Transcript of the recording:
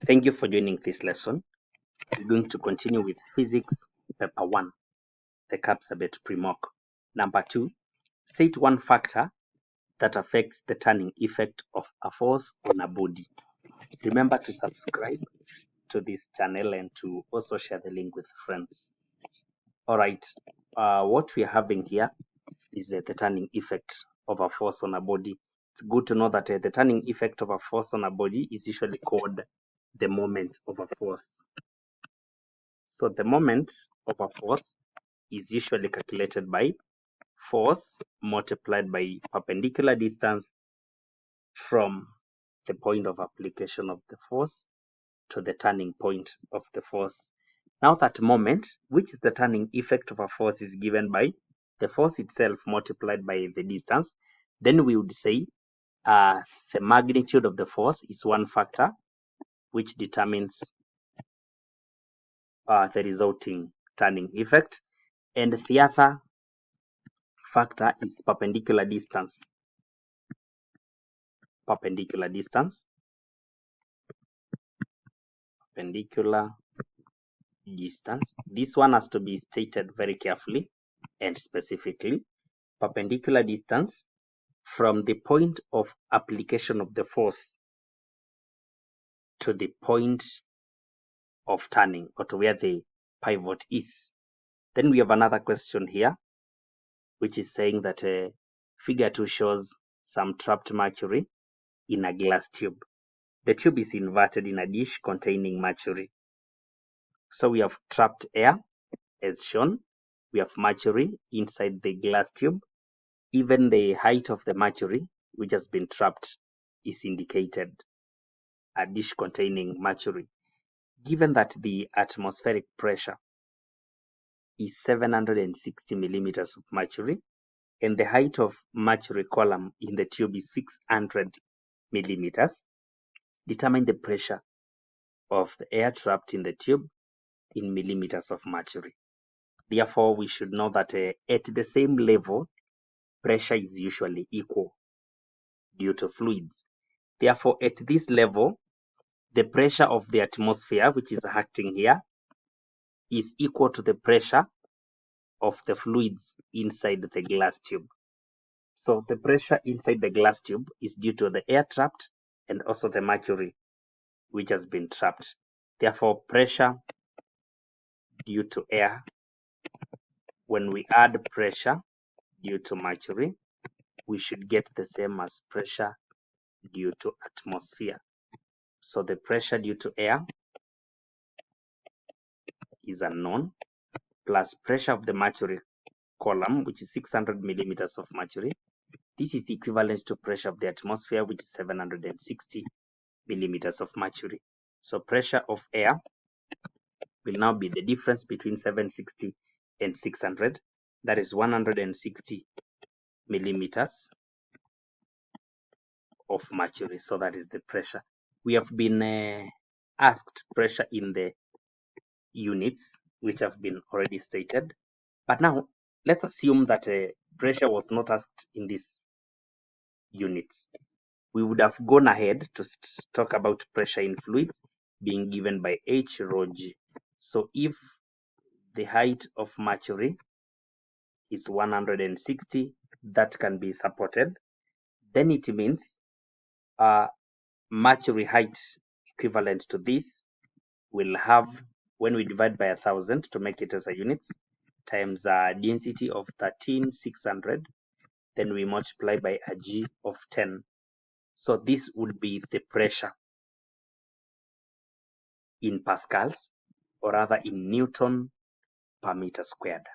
Thank you for joining this lesson. We're going to continue with Physics Paper 1, the Kcse pre-mock. Number 2, state one factor that affects the turning effect of a force on a body. Remember to subscribe to this channel and to also share the link with friends. All right, what we are having here is the turning effect of a force on a body. It's good to know that the turning effect of a force on a body is usually called the moment of a force. So the moment of a force is usually calculated by force multiplied by perpendicular distance from the point of application of the force to the turning point of the force. Now that moment, which is the turning effect of a force, is given by the force itself multiplied by the distance, then we would say the magnitude of the force is one factor which determines the resulting turning effect, and the other factor is perpendicular distance. Perpendicular distance. Perpendicular distance. This one has to be stated very carefully and specifically. Perpendicular distance from the point of application of the force to the point of turning, or to where the pivot is. Then we have another question here, which is saying that figure 2 shows some trapped mercury in a glass tube. The tube is inverted in a dish containing mercury. So we have trapped air as shown. We have mercury inside the glass tube. Even the height of the mercury which has been trapped is indicated. A dish containing mercury. Given that the atmospheric pressure is 760 millimeters of mercury and the height of mercury column in the tube is 600 millimeters, determine the pressure of the air trapped in the tube in millimeters of mercury. Therefore, we should know that at the same level, pressure is usually equal due to fluids. Therefore, at this level, the pressure of the atmosphere, which is acting here, is equal to the pressure of the fluids inside the glass tube. So the pressure inside the glass tube is due to the air trapped and also the mercury which has been trapped. Therefore, pressure due to air, when we add pressure due to mercury, we should get the same as pressure due to atmosphere. So the pressure due to air is unknown, plus pressure of the mercury column, which is 600 millimeters of mercury. This is equivalent to pressure of the atmosphere, which is 760 millimeters of mercury. So pressure of air will now be the difference between 760 and 600. That is 160 millimeters of mercury. So that is the pressure. We have been asked pressure in the units, which have been already stated. But now let's assume that pressure was not asked in these units. We would have gone ahead to talk about pressure in fluids being given by H rho g. So if the height of mercury is 160, that can be supported, then it means mercury height equivalent to this will have, when we divide by 1,000 to make it as a units, times a density of 13,600, then we multiply by a G of 10. So this would be the pressure in pascals, or rather in Newton per meter squared.